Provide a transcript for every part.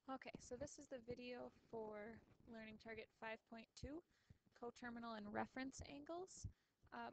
Okay, so this is the video for learning target 5.2, coterminal and reference angles.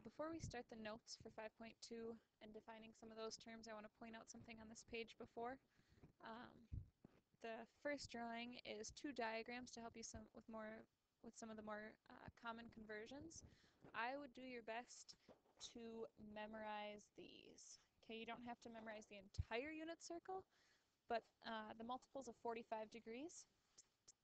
Before we start the notes for 5.2 and defining some of those terms, I want to point out something on this page before. The first drawing is two diagrams to help you with some of the more common conversions. I would do your best to memorize these. Okay, you don't have to memorize the entire unit circle, but the multiples of 45 degrees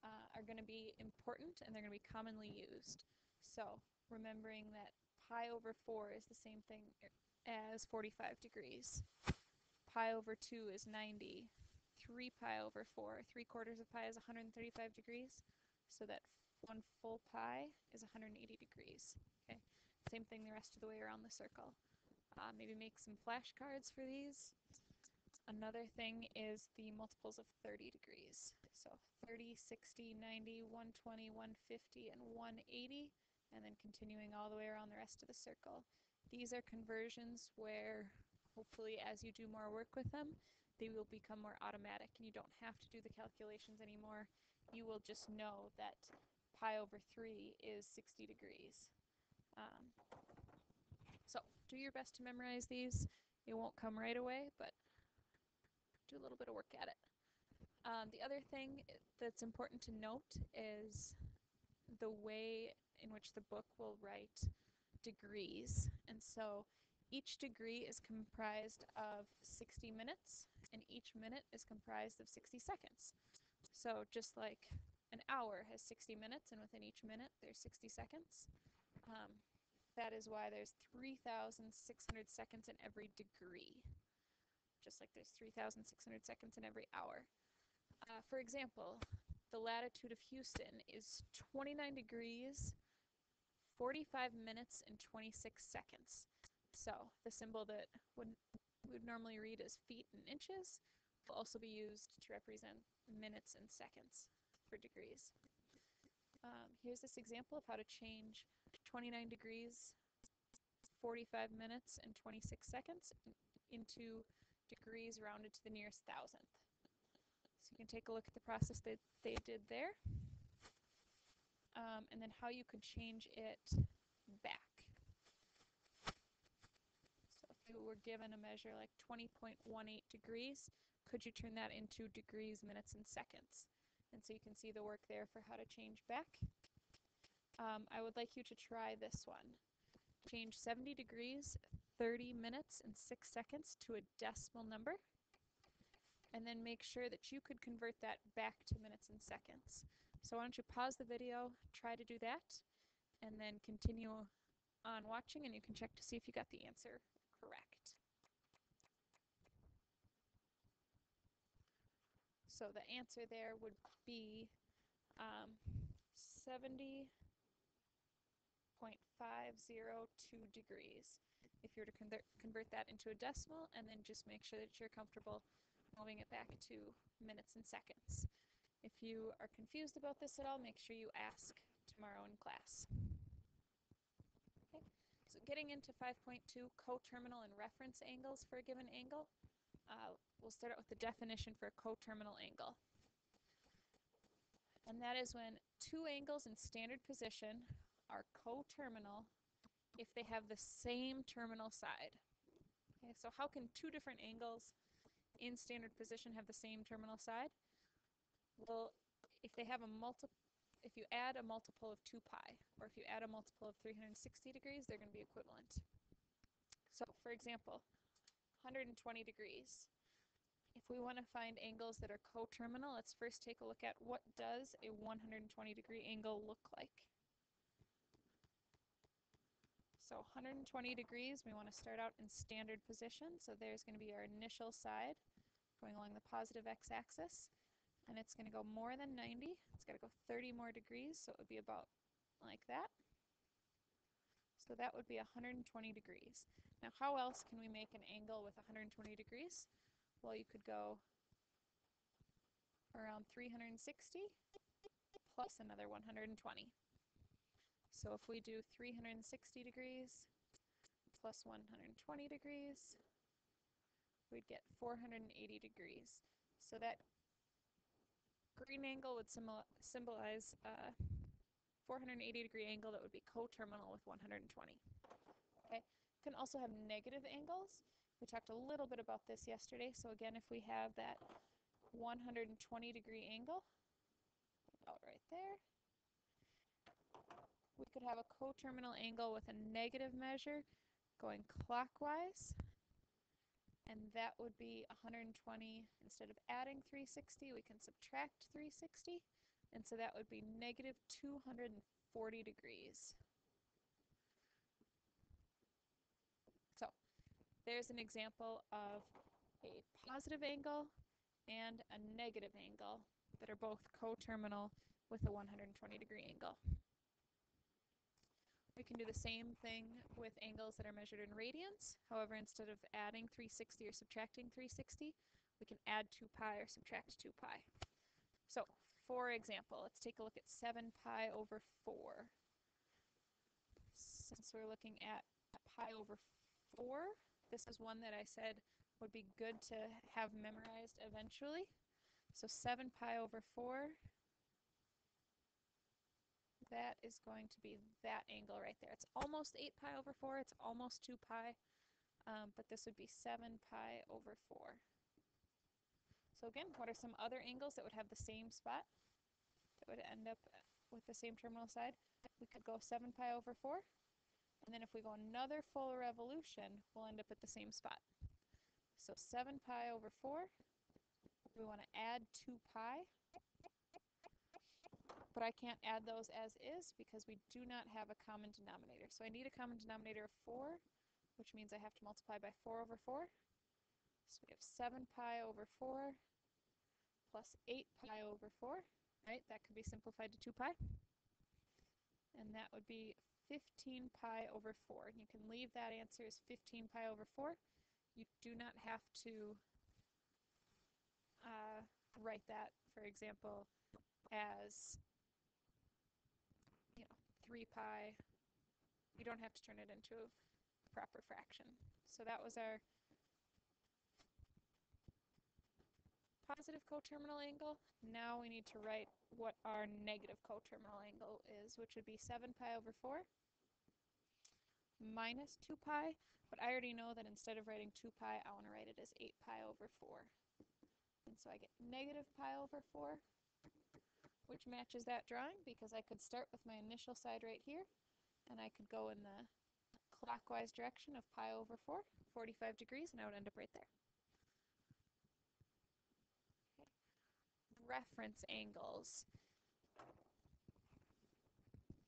are going to be important and they're going to be commonly used. So remembering that pi over 4 is the same thing as 45 degrees. Pi over 2 is 90. 3 pi over 4, 3/4 of pi is 135 degrees. So that 1 full pi is 180 degrees. Okay, same thing the rest of the way around the circle. Maybe make some flashcards for these. Another thing is the multiples of 30 degrees. So 30, 60, 90, 120, 150, and 180, and then continuing all the way around the rest of the circle. These are conversions where hopefully as you do more work with them, they will become more automatic and you don't have to do the calculations anymore. You will just know that pi over 3 is 60 degrees. So do your best to memorize these. It won't come right away, but do a little bit of work at it. The other thing that's important to note is the way in which the book will write degrees. And so each degree is comprised of 60 minutes, and each minute is comprised of 60 seconds. So just like an hour has 60 minutes, and within each minute there's 60 seconds. That is why there's 3,600 seconds in every degree, just like there's 3,600 seconds in every hour. For example, the latitude of Houston is 29 degrees, 45 minutes, and 26 seconds. So the symbol that we would normally read as feet and inches will also be used to represent minutes and seconds for degrees. Here's this example of how to change 29 degrees, 45 minutes, and 26 seconds into degrees rounded to the nearest thousandth. So you can take a look at the process that they did there, and then how you could change it back. So if you were given a measure like 20.18 degrees, could you turn that into degrees, minutes, and seconds? And so you can see the work there for how to change back. I would like you to try this one. Change 70 degrees, 30 minutes, and 6 seconds to a decimal number, and then make sure that you could convert that back to minutes and seconds. So why don't you pause the video, try to do that, and then continue on watching, and you can check to see if you got the answer correct. So the answer there would be 70.502 degrees if you were to convert that into a decimal, and then just make sure that you're comfortable moving it back to minutes and seconds. If you are confused about this at all, make sure you ask tomorrow in class. Okay, so getting into 5.2, coterminal and reference angles for a given angle. We'll start out with the definition for a coterminal angle. And that is when two angles in standard position are coterminal if they have the same terminal side. Okay, so how can two different angles in standard position have the same terminal side? Well, if you add a multiple of 2 pi, or if you add a multiple of 360 degrees, they're going to be equivalent. So, for example, 120 degrees. If we want to find angles that are coterminal, let's first take a look at what does a 120 degree angle look like. So 120 degrees, we want to start out in standard position. So there's going to be our initial side going along the positive x-axis, and it's going to go more than 90. It's got to go 30 more degrees, so it would be about like that. So that would be 120 degrees. Now, how else can we make an angle with 120 degrees? Well, you could go around 360 plus another 120. So if we do 360 degrees plus 120 degrees, we'd get 480 degrees. So that green angle would symbolize a 480-degree angle that would be coterminal with 120. Okay, you can also have negative angles. We talked a little bit about this yesterday. So again, if we have that 120-degree angle, about right there, we could have a coterminal angle with a negative measure going clockwise, and that would be 120. Instead of adding 360, we can subtract 360, and so that would be negative 240 degrees. So there's an example of a positive angle and a negative angle that are both coterminal with a 120-degree angle. We can do the same thing with angles that are measured in radians. However, instead of adding 360 or subtracting 360, we can add 2 pi or subtract 2 pi. So, for example, let's take a look at 7 pi over 4. Since we're looking at pi over 4, this is one that I said would be good to have memorized eventually. So 7 pi over 4, that is going to be that angle right there. It's almost 8 pi over 4, it's almost 2 pi, but this would be 7 pi over 4. So again, what are some other angles that would have the same spot, that would end up with the same terminal side? We could go 7 pi over 4, and then if we go another full revolution, we'll end up at the same spot. So 7 pi over 4, we want to add 2 pi, but I can't add those as is because we do not have a common denominator. So I need a common denominator of 4, which means I have to multiply by 4 over 4. So we have 7 pi over 4 plus 8 pi over 4, right? That could be simplified to 2 pi. And that would be 15 pi over 4. You can leave that answer as 15 pi over 4. You do not have to write that, for example, as 3 pi. You don't have to turn it into a proper fraction. So that was our positive coterminal angle. Now we need to write what our negative coterminal angle is, which would be 7 pi over 4 minus 2 pi, but I already know that instead of writing 2 pi, I want to write it as 8 pi over 4. And so I get negative pi over 4, which matches that drawing because I could start with my initial side right here, and I could go in the clockwise direction of pi over 4, 45 degrees, and I would end up right there. Okay. Reference angles.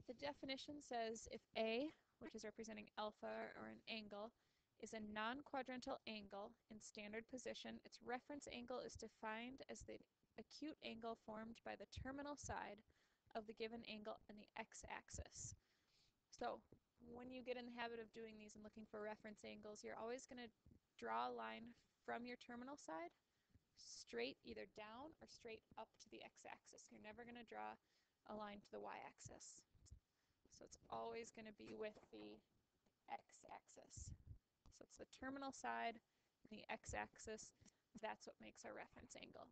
The definition says if A, which is representing alpha or an angle, is a non-quadrantal angle in standard position, its reference angle is defined as the acute angle formed by the terminal side of the given angle on the x-axis. So when you get in the habit of doing these and looking for reference angles, you're always going to draw a line from your terminal side straight either down or straight up to the x-axis. You're never going to draw a line to the y-axis. So it's always going to be with the x-axis. So it's the terminal side and the x-axis. That's what makes our reference angle.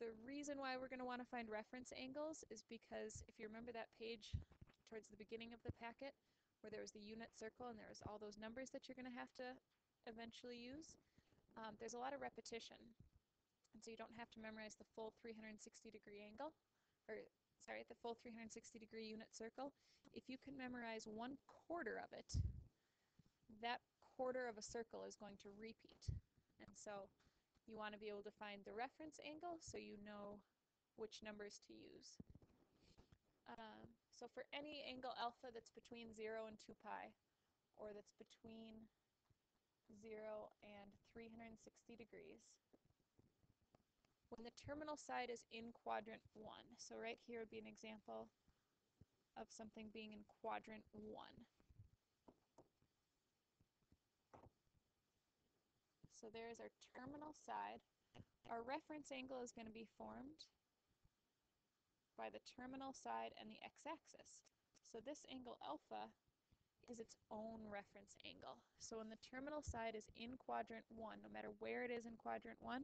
The reason why we're going to want to find reference angles is because if you remember that page towards the beginning of the packet where there was the unit circle and there was all those numbers that you're going to have to eventually use, there's a lot of repetition. And so you don't have to memorize the full 360-degree angle, or sorry, the full 360-degree unit circle. If you can memorize 1/4 of it, that quarter of a circle is going to repeat. And so you want to be able to find the reference angle so you know which numbers to use. So for any angle alpha that's between 0 and 2 pi, or that's between 0 and 360 degrees, when the terminal side is in quadrant 1, so right here would be an example of something being in quadrant 1. So there's our terminal side. Our reference angle is going to be formed by the terminal side and the x-axis. So this angle alpha is its own reference angle. So when the terminal side is in quadrant 1, no matter where it is in quadrant 1,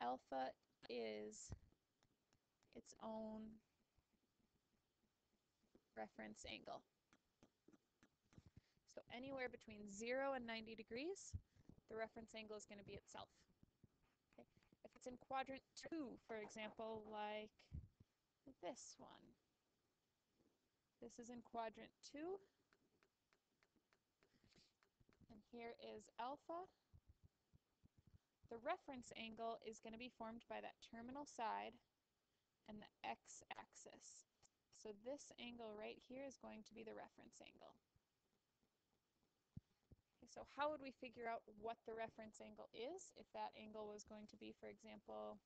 alpha is its own reference angle. So anywhere between 0 and 90 degrees, the reference angle is going to be itself. Okay. If it's in quadrant 2, for example, like this one. This is in quadrant 2, and here is alpha. The reference angle is going to be formed by that terminal side and the x-axis. So this angle right here is going to be the reference angle. Okay, so how would we figure out what the reference angle is if that angle was going to be, for example,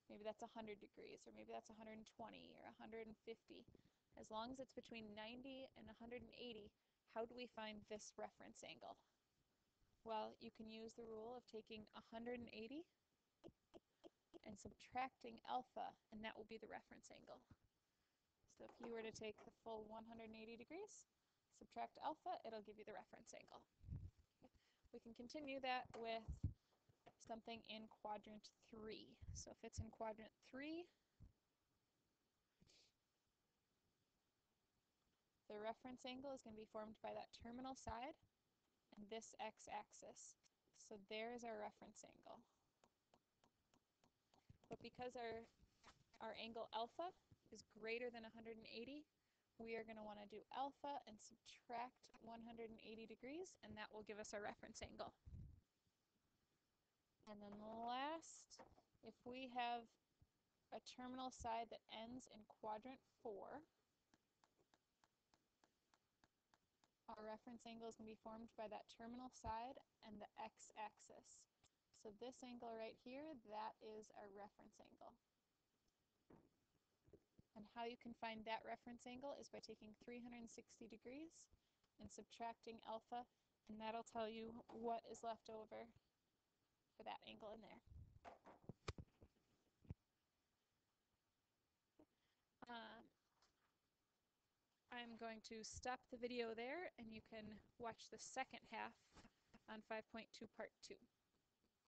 maybe that's 100 degrees, or maybe that's 120 or 150. As long as it's between 90 and 180, how do we find this reference angle? Well, you can use the rule of taking 180 and subtracting alpha, and that will be the reference angle. So if you were to take the full 180 degrees, subtract alpha, it'll give you the reference angle. Okay. We can continue that with something in quadrant 3. So if it's in quadrant 3, the reference angle is going to be formed by that terminal side and this x-axis. So there's our reference angle. But because our angle alpha is greater than 180, we are going to want to do alpha and subtract 180 degrees, and that will give us our reference angle. And then last, if we have a terminal side that ends in quadrant 4, our reference angle is going to be formed by that terminal side and the x-axis. So this angle right here, that is our reference angle. And how you can find that reference angle is by taking 360 degrees and subtracting alpha, and that'll tell you what is left over for that angle in there. I'm going to stop the video there, and you can watch the second half on 5.2 part 2.